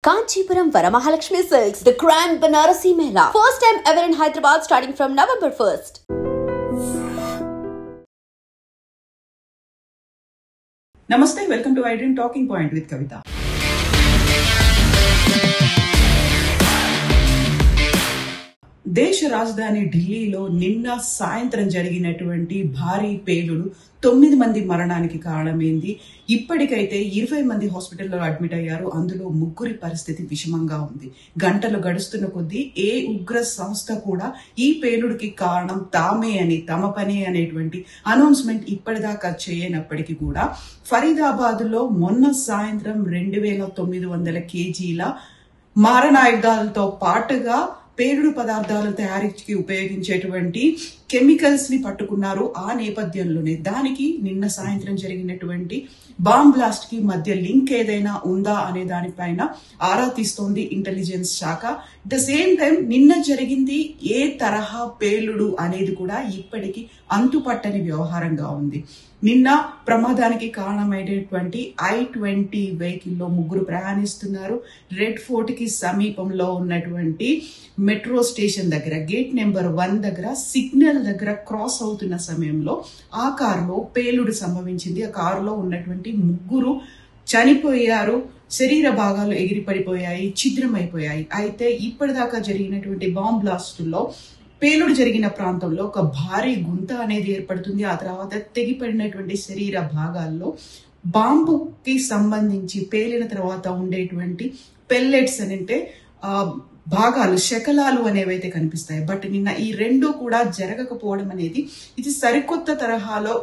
Kanchipuram Varamahalakshmi Silks, the Grand Banarasi Mela. First time ever in Hyderabad starting from November 1st. Namaste, welcome to iDream Talking Point with Kavita. దేశ రాజధాని ఢిల్లీలో నిన్న సాయంత్రం జరిగినటువంటి భారీ పేలుడు 9 మంది మరణానికి కారణమైంది. ఇప్పటికైతే 20 మంది హాస్పిటల్లో అడ్మిట్ అయ్యారు. అందులో 3 పరిస్థితి విషమంగా ఉంది. గంటలు గడుస్తున్న కొద్దీ ఏ ఉగ్ర సంస్థ కూడా ఈ పేలుడికి కారణం తామే అని, తమ పనే అనేటువంటి అనౌన్స్మెంట్ ఇప్పటిదాకా చేయనప్పటికీ కూడా ఫరీదాబాద్ లో మొన్న సాయంత్రం 2900 కేజీల మారణాయుధాలతో పాటుగా పేలుడు పదార్థాల తయారీకి ఉపయోగించేటువంటి కెమికల్స్ ని పట్టుకున్నారు. ఆ నేపథ్యంలోనే దానికి నిన్న సాయంత్రం జరిగినటువంటి బాంబ్ బ్లాస్ట్ కి మధ్య లింక్ ఏదైనా ఉందా అనే దానిపైన ఆరా తీస్తోంది ఇంటెలిజెన్స్ శాఖ. అట్ ద సేమ్ టైం నిన్న జరిగింది ఏ తరహా పేలుడు అనేది కూడా ఇప్పటికీ అంతుపట్టని వ్యవహారంగా ఉంది. నిన్న ప్రమాదానికి కారణమైనటువంటి I-20 వెహికల్లో 3 ప్రయాణిస్తున్నారు. రెడ్ ఫోర్ట్ కి సమీపంలో ఉన్నటువంటి మెట్రో స్టేషన్ దగ్గర గేట్ నెంబర్ 1 దగ్గర సిగ్నల్ దగ్గర క్రాస్ అవుతున్న సమయంలో ఆ కారులో పేలుడు సంభవించింది. ఆ కారులో ఉన్నటువంటి 3 చనిపోయారు. శరీర భాగాలు ఎగిరి పడిపోయాయి, ఛిద్రమైపోయాయి. అయితే ఇప్పటిదాకా జరిగినటువంటి బాంబ్ బ్లాస్టుల్లో పేలుడు జరిగిన ప్రాంతంలో ఒక భారీ గుంత అనేది ఏర్పడుతుంది. ఆ తర్వాత తెగిపడినటువంటి శరీర భాగాల్లో బాంబుకి సంబంధించి పేలిన తర్వాత ఉండేటువంటి పెల్లెట్స్ అంటే భాగాలు, శకలాలు అనేవైతే కనిపిస్తాయి. బట్ నిన్న ఈ 2 కూడా జరగకపోవడం అనేది ఇది సరికొత్త తరహాలో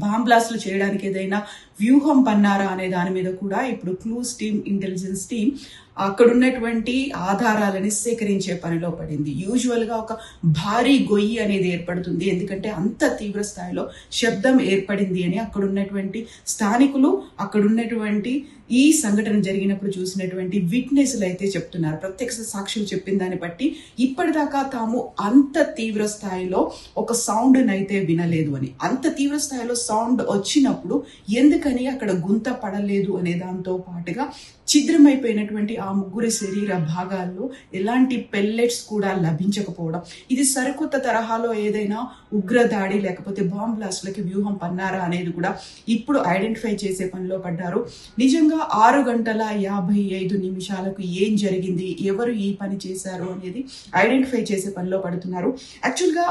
బాంబ్ బ్లాస్ట్లు చేయడానికి ఏదైనా వ్యూహం పన్నారా అనే దాని మీద కూడా ఇప్పుడు క్లూస్ టీమ్, ఇంటెలిజెన్స్ టీమ్ అక్కడ ఉన్నటువంటి ఆధారాలని సేకరించే పనిలో పడింది. యూజువల్ గా ఒక భారీ గొయ్యి అనేది ఏర్పడుతుంది, ఎందుకంటే అంత తీవ్ర స్థాయిలో శబ్దం ఏర్పడింది అని అక్కడ ఉన్నటువంటి స్థానికులు, అక్కడ ఉన్నటువంటి ఈ సంఘటన జరిగినప్పుడు చూసినటువంటి విట్నెస్లు అయితే చెప్తున్నారు. ప్రత్యక్ష సాక్షులు చెప్పిన దాన్ని బట్టి ఇప్పటిదాకా తాము అంత తీవ్ర స్థాయిలో ఒక సౌండ్ అయితే వినలేదు అని. అంత తీవ్ర స్థాయిలో సౌండ్ వచ్చినప్పుడు ఎందుకని అక్కడ గుంత పడలేదు అనే దాంతో పాటుగా ఛిద్రమైపోయినటువంటి ఆ 3 శరీర భాగాల్లో ఎలాంటి పెల్లెట్స్ కూడా లభించకపోవడం, ఇది సరికొత్త తరహాలో ఏదైనా ఉగ్రదాడి లేకపోతే బాంబ్ బ్లాస్ట్లకి వ్యూహం పన్నారా అనేది కూడా ఇప్పుడు ఐడెంటిఫై చేసే పనిలో పడ్డారు. నిజంగా 6 గంటల 55 నిమిషాలకు ఏం జరిగింది, ఎవరు ఈ పని చేశారు అనేది ఐడెంటిఫై చేసే పనిలో పడుతున్నారు. యాక్చువల్గా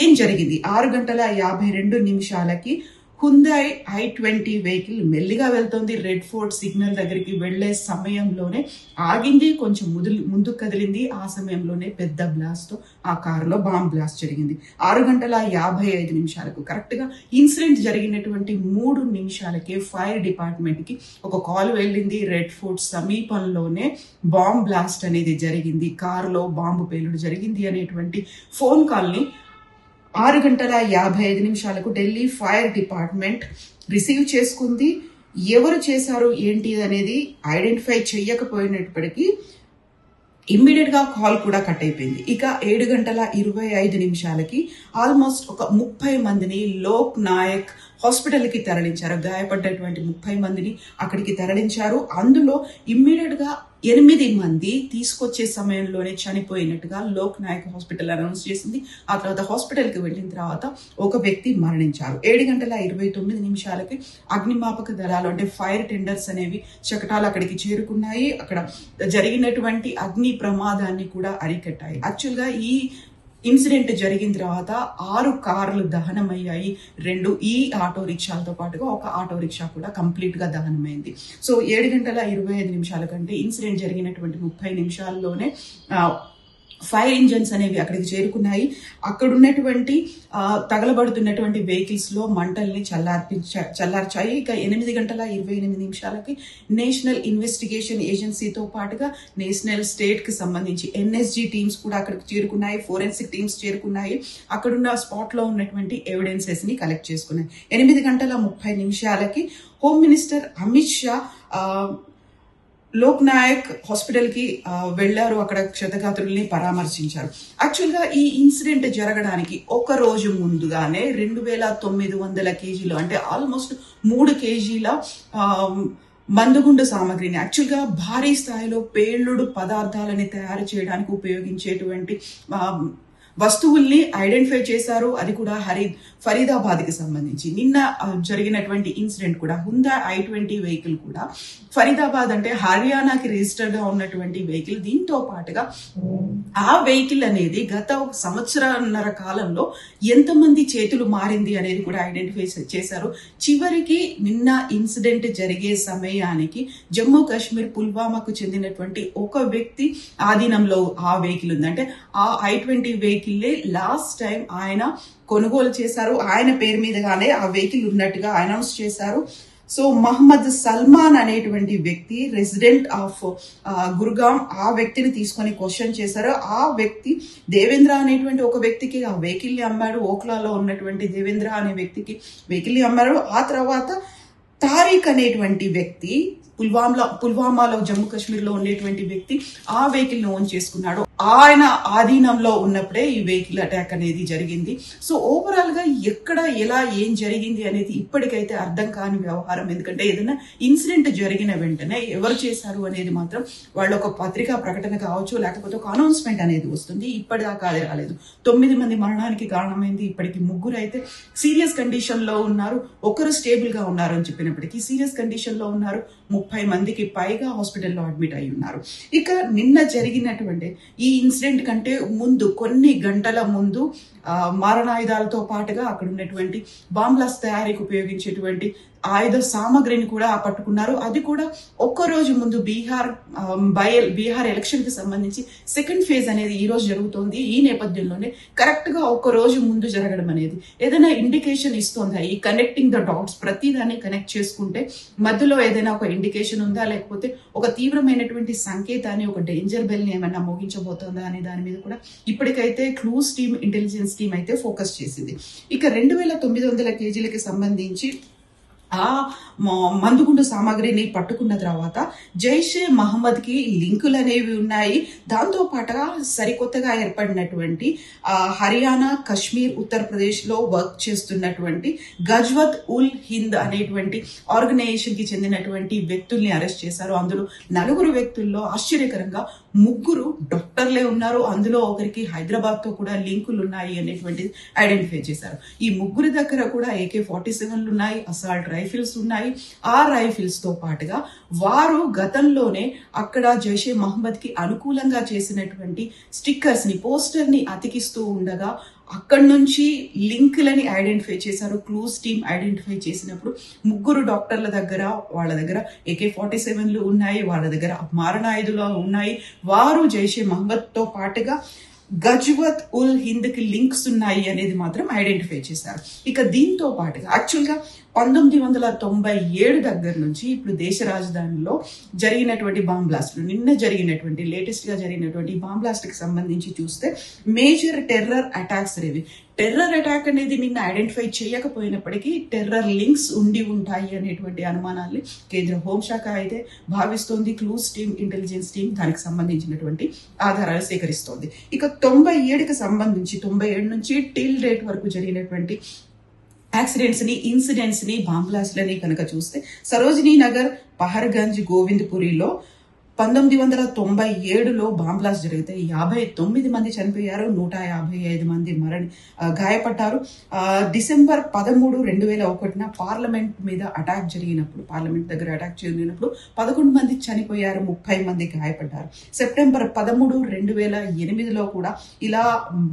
ఏం జరిగింది, 6 గంటల 52 నిమిషాలకి హుందాయ్ I-20 వెహికల్ మెల్లిగా వెళ్తోంది. రెడ్ ఫోర్ట్ సిగ్నల్ దగ్గరికి వెళ్లే సమయంలోనే ఆగింది, కొంచెం ముందుకు కదిలింది. ఆ సమయంలోనే పెద్ద బ్లాస్ట్ తో ఆ కారులో బాంబ్ బ్లాస్ట్ జరిగింది. 6 గంటల 55 నిమిషాలకు కరెక్ట్ గా ఇన్సిడెంట్ జరిగినటువంటి 3 నిమిషాలకే ఫైర్ డిపార్ట్మెంట్ కి ఒక కాల్ వెళ్ళింది. రెడ్ ఫోర్ట్ సమీపంలోనే బాంబ్ బ్లాస్ట్ అనేది జరిగింది, కారులో బాంబు పేలుడు జరిగింది అనేటువంటి ఫోన్ కాల్ ని 6 గంటల 55 నిమిషాలకు ఢిల్లీ ఫైర్ డిపార్ట్మెంట్ రిసీవ్ చేసుకుంది. ఎవరు చేశారు ఏంటి అనేది ఐడెంటిఫై చేయకపోయినప్పటికీ ఇమ్మీడియట్ గా కాల్ కూడా కట్ అయిపోయింది. ఇక 7 గంటల 25 నిమిషాలకి ఆల్మోస్ట్ ఒక 30 మందిని లోక్ నాయక్ హాస్పిటల్ కి తరలించారు. గాయపడ్డటువంటి 30 మందిని అక్కడికి తరలించారు. అందులో ఇమ్మీడియట్ గా 8 మంది తీసుకొచ్చే సమయంలోనే చనిపోయినట్టుగా లోక్ నాయక్ హాస్పిటల్ అనౌన్స్ చేసింది. ఆ తర్వాత హాస్పిటల్ కి వెళ్ళిన తర్వాత ఒక వ్యక్తి మరణించారు. 7 గంటల 29 నిమిషాలకి అగ్నిమాపక దళాలు అంటే ఫైర్ టెండర్స్ అనేవి శకటాలు అక్కడికి చేరుకున్నాయి. అక్కడ జరిగినటువంటి అగ్ని ప్రమాదాన్ని కూడా అరికట్టాయి. యాక్చువల్ గా ఈ ఇన్సిడెంట్ జరిగిన తర్వాత 6 కార్లు దహనమయ్యాయి. 2 ఈ ఆటో రిక్షాలతో పాటుగా ఒక ఆటో రిక్షా కూడా కంప్లీట్ గా దహనమైంది. సో 7 గంటల 25 నిమిషాల కంటే ఇన్సిడెంట్ జరిగినటువంటి 30 నిమిషాల్లోనే ఫైర్ ఇంజన్స్ అనేవి అక్కడికి చేరుకున్నాయి. అక్కడ ఉన్నటువంటి తగలబడుతున్నటువంటి వెహికల్స్ లో మంటల్ని చల్లార్చాయి. ఇక 8 గంటల 28 నిమిషాలకి నేషనల్ ఇన్వెస్టిగేషన్ ఏజెన్సీతో పాటుగా నేషనల్ స్టేట్ కి సంబంధించి NSG టీమ్స్ కూడా అక్కడికి చేరుకున్నాయి, ఫోరెన్సిక్ టీమ్స్ చేరుకున్నాయి. అక్కడున్న స్పాట్ లో ఉన్నటువంటి ఎవిడెన్సెస్ ని కలెక్ట్ చేసుకున్నాయి. 8 గంటల 30 నిమిషాలకి home minister Amit Shah Lok Nayak hospital కి వెళ్లారు. అక్కడ క్షతగాత్రుల్ని పరామర్శించారు. యాక్చువల్ గా ఈ ఇన్సిడెంట్ జరగడానికి ఒక రోజు ముందుగానే 2900 కేజీలు అంటే ఆల్మోస్ట్ 3 కేజీల మందుగుండు సామాగ్రిని యాక్చువల్గా భారీ స్థాయిలో పేలుడు పదార్థాలని తయారు చేయడానికి ఉపయోగించేటువంటి వస్తువుల్ని ఐడెంటిఫై చేశారు. అది కూడా ఫరీదాబాద్ కి సంబంధించి నిన్న జరిగినటువంటి ఇన్సిడెంట్ కూడా హుందా i20 వెహికల్ కూడా ఫరీదాబాద్ అంటే హర్యానాకి రిజిస్టర్ గా ఉన్నటువంటి వెహికల్. దీంతో పాటుగా ఆ వెహికల్ అనేది గత సంవత్సరన్నర కాలంలో ఎంతమంది చేతులు మారింది అనేది కూడా ఐడెంటిఫై చేశారు. చివరికి నిన్న ఇన్సిడెంట్ జరిగే సమయానికి జమ్మూ కాశ్మీర్ పుల్వామాకు చెందినటువంటి ఒక వ్యక్తి ఆధీనంలో ఆ వెహికల్ ఉంది. అంటే ఆ i20 వెహికల్ లాస్ట్ టైం ఆయన కొనుగోలు చేశారు. ఆయన పేరు మీదగానే ఆ వెహికల్ ఉన్నట్టుగా అనౌన్స్ చేశారు. సో మహమ్మద్ సల్మాన్ అనేటువంటి వ్యక్తి రెసిడెంట్ ఆఫ్ గుర్గాం ఆ వ్యక్తిని తీసుకొని క్వశ్చన్ చేశారు. ఆ వ్యక్తి దేవేంద్ర అనేటువంటి ఒక వ్యక్తికి ఆ వెహికల్ ని అమ్మాడు. ఓఖ్లాలో ఉన్నటువంటి దేవేంద్ర అనే వ్యక్తికి వెహికల్ ని అమ్మాడు. ఆ తర్వాత తారీఖ్ అనేటువంటి వ్యక్తి పుల్వామాలో జమ్మూ కాశ్మీర్ లో ఉండేటువంటి వ్యక్తి ఆ వెహికల్ ని ఓన్ చేసుకున్నాడు. ఆయన ఆధీనంలో ఉన్నప్పుడే ఈ వెహికల్ అటాక్ అనేది జరిగింది. సో ఓవరాల్ గా ఎక్కడ ఎలా ఏం జరిగింది అనేది ఇప్పటికైతే అర్థం కాని వ్యవహారం. ఎందుకంటే ఏదైనా ఇన్సిడెంట్ జరిగిన వెంటనే ఎవరు చేశారు అనేది మాత్రం వాళ్ళ ఒక పత్రికా ప్రకటన కావచ్చు, లేకపోతే ఒక అనౌన్స్మెంట్ అనేది వస్తుంది. ఇప్పటిదాకా అది రాలేదు. 9 మంది మరణానికి కారణమైంది. ఇప్పటికి 3 అయితే సీరియస్ కండిషన్ లో ఉన్నారు. ఒకరు స్టేబుల్ గా ఉన్నారు అని చెప్పినప్పటికీ సీరియస్ కండిషన్ లో ఉన్నారు. 30 మందికి పైగా హాస్పిటల్లో అడ్మిట్ అయి ఉన్నారు. ఇక నిన్న జరిగినటువంటి ఈ ఇన్సిడెంట్ కంటే ముందు కొన్ని గంటల ముందు మారణాయుధాలతో పాటుగా అక్కడ ఉన్నటువంటి బాంబ్లాస్ట్ తయారీకి ఉపయోగించేటువంటి ఆయుధ సామగ్రిని కూడా పట్టుకున్నారు. అది కూడా ఒక్కరోజు ముందు బీహార్ ఎలక్షన్ కి సంబంధించి సెకండ్ ఫేజ్ అనేది ఈ రోజు జరుగుతోంది. ఈ నేపథ్యంలోనే కరెక్ట్ గా ఒక రోజు ముందు జరగడం అనేది ఏదైనా ఇండికేషన్ ఇస్తుందా? ఈ కనెక్టింగ్ ద డాట్స్ ప్రతిదాన్ని కనెక్ట్ చేసుకుంటే మధ్యలో ఏదైనా ఒక ఇండికేషన్ ఉందా, లేకపోతే ఒక తీవ్రమైనటువంటి సంకేతాన్ని, ఒక డేంజర్ బెల్ ని ఏమైనా మోగించబోతోందా అనే దాని మీద కూడా ఇప్పటికైతే క్లూస్ టీమ్, ఇంటెలిజెన్స్ టీమ్ అయితే ఫోకస్ చేసింది. ఇక 2900 కేజీలకి సంబంధించి ఆ మందుగుండు సామాగ్రిని పట్టుకున్న తర్వాత జైషే మహమ్మద్ కి లింకులు అనేవి ఉన్నాయి. దాంతో పాటుగా సరికొత్తగా ఏర్పడినటువంటి హర్యానా, కశ్మీర్, ఉత్తరప్రదేశ్ లో వర్క్ చేస్తున్నటువంటి గజ్వత్ ఉల్ హింద్ అనేటువంటి ఆర్గనైజేషన్ కి చెందినటువంటి వ్యక్తుల్ని అరెస్ట్ చేశారు. అందులో 4 వ్యక్తుల్లో ఆశ్చర్యకరంగా 3 డాక్టర్లే ఉన్నారు. అందులో ఒకరికి హైదరాబాద్ తో కూడా లింకులు ఉన్నాయి అనేటువంటిది ఐడెంటిఫై చేశారు. ఈ 3 దగ్గర కూడా AK-47లు ఉన్నాయి, అసాల్ట్ రైఫిల్స్ ఉన్నాయి. ఆ రైఫిల్స్ తో పాటుగా వారు గతంలోనే అక్కడ జైషే మహమ్మద్ కి అనుకూలంగా చేసినటువంటి స్టిక్కర్స్ ని, పోస్టర్ ని అతికిస్తూ ఉండగా అక్కడి నుంచి లింకులని ఐడెంటిఫై చేశారు. క్లూస్ టీమ్ ఐడెంటిఫై చేసినప్పుడు 3 డాక్టర్ల దగ్గర వాళ్ళ దగ్గర AK-47లు ఉన్నాయి, వాళ్ళ దగ్గర మారణాయుధాలు ఉన్నాయి. వారు జైషే మహమ్మద్ తో పాటుగా గజ్వత్ ఉల్ హింద్ కి లింక్స్ ఉన్నాయి అనేది మాత్రం ఐడెంటిఫై చేశారు. ఇక దీంతో పాటుగా యాక్చువల్గా 1997 దగ్గర నుంచి ఇప్పుడు దేశ రాజధానిలో జరిగినటువంటి బాంబ్ బ్లాస్ట్లు, నిన్న జరిగినటువంటి లేటెస్ట్ గా జరిగినటువంటి బాంబ్ బ్లాస్ట్ కి సంబంధించి చూస్తే మేజర్ టెర్రర్ అటాక్స్ అనేవి. టెర్రర్ అటాక్ అనేది నిన్న ఐడెంటిఫై చేయకపోయినప్పటికీ టెర్రర్ లింక్స్ ఉండి ఉంటాయి అనేటువంటి అనుమానాల్ని కేంద్ర హోంశాఖ అయితే భావిస్తోంది. క్లూస్ టీమ్, ఇంటెలిజెన్స్ టీమ్ దానికి సంబంధించినటువంటి ఆధారాలు సేకరిస్తోంది. ఇక 97కి సంబంధించి 97 నుంచి టిల్ డేట్ వరకు జరిగినటువంటి యాక్సిడెంట్స్ ని, ఇన్సిడెంట్స్ ని, బాంబ్ బ్లాస్ట్లని కనుక చూస్తే సరోజినీ నగర్, పహర్గంజ్, గోవింద్పురిలో 1997లో బాంబ్ బ్లాస్ట్ జరిగితే 59 మంది చనిపోయారు, 155 మంది గాయపడ్డారు. డిసెంబర్ 13, 2001 పార్లమెంట్ మీద అటాక్ జరిగినప్పుడు, పార్లమెంట్ దగ్గర అటాక్ జరిగినప్పుడు 11 మంది చనిపోయారు, 30 మంది గాయపడ్డారు. సెప్టెంబర్ 13, 2008లో కూడా ఇలా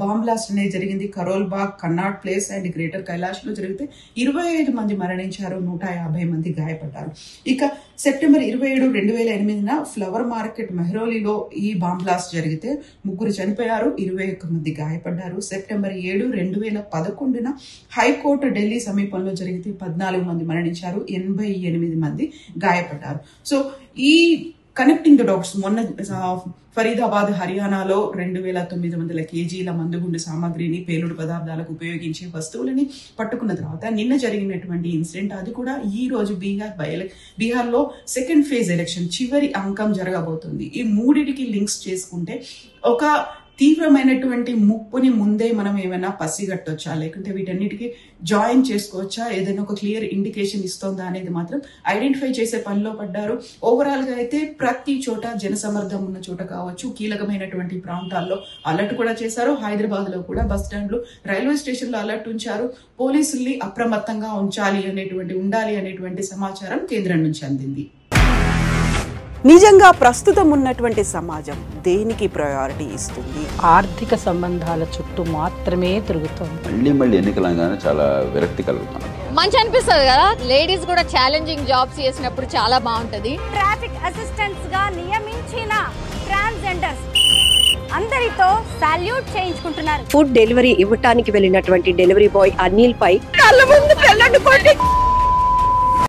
బాంబ్ బ్లాస్ట్ అనేది జరిగింది. కరోల్ బాగ్, కన్నాట్ ప్లేస్ అండ్ గ్రేటర్ కైలాష్ లో జరిగితే 25 మంది మరణించారు, 150 మంది గాయపడ్డారు. ఇక సెప్టెంబర్ 27, 2008 ఫ్లవర్ మార్కెట్ మెహ్రోలీలో ఈ బాంబ్ బ్లాస్ట్ జరిగితే 3 చనిపోయారు, 21 మంది గాయపడ్డారు. సెప్టెంబర్ 7, 2011 హైకోర్టు ఢిల్లీ సమీపంలో జరిగితే 14 మంది మరణించారు, 88 మంది గాయపడ్డారు. సో ఈ కనెక్టింగ్ ద డాట్స్ మొన్న ఫరీదాబాద్, హర్యానాలో 2900 కేజీల మందుగుండు సామాగ్రిని, పేలుడు పదార్థాలకు ఉపయోగించే వస్తువులని పట్టుకున్న తర్వాత నిన్న జరిగినటువంటి ఇన్సిడెంట్, అది కూడా ఈ రోజు బీహార్లో సెకండ్ ఫేజ్ ఎలక్షన్ చివరి అంకం జరగబోతుంది. ఈ 3టికి లింక్స్ చేసుకుంటే ఒక తీవ్రమైనటువంటి ముప్పుని ముందే మనం ఏమైనా పసిగట్టొచ్చా, లేకుంటే వీటన్నిటికీ జాయిన్ చేసుకోవచ్చా, ఏదైనా ఒక క్లియర్ ఇండికేషన్ ఇస్తోందా అనేది మాత్రం ఐడెంటిఫై చేసే పనిలో పడ్డారు. ఓవరాల్ గా అయితే ప్రతి చోట జనసమర్థం ఉన్న చోట కావచ్చు, కీలకమైనటువంటి ప్రాంతాల్లో అలర్ట్ కూడా చేశారు. హైదరాబాద్ లో కూడా బస్ స్టాండ్లు, రైల్వే స్టేషన్ లో అలర్ట్ ఉంచారు. పోలీసుల్ని అప్రమత్తంగా ఉండాలి అనేటువంటి సమాచారం కేంద్రం నుంచి అందింది. నిజంగా ప్రస్తుతం ఉన్నటువంటి సమాజం దేనికి ప్రయారిటీ ఇస్తుంది? ఆర్థిక సంబంధాల చుట్టూ మాత్రమే తిరుగుతుంది. మళ్ళీ ఎన్నికలంగానే చాలా విరక్తి కలుగుతున్నాం. మంచి అనిపిస్తుంది కదా, లేడీస్ కూడా ఛాలెంజింగ్ జాబ్స్ చేసినప్పుడు చాలా బాగుంటది. ట్రాఫిక్ అసిస్టెంట్స్ గా నియమించిన ట్రాన్స్జెండర్స్ అందరితో సాల్యూట్ చేయించుకుంటున్నారు. ఫుడ్ డెలివరీ ఇవ్వటానికి వెళ్ళినటువంటి డెలివరీ బాయ్ అనిల్ పై కళ్ళ ముందు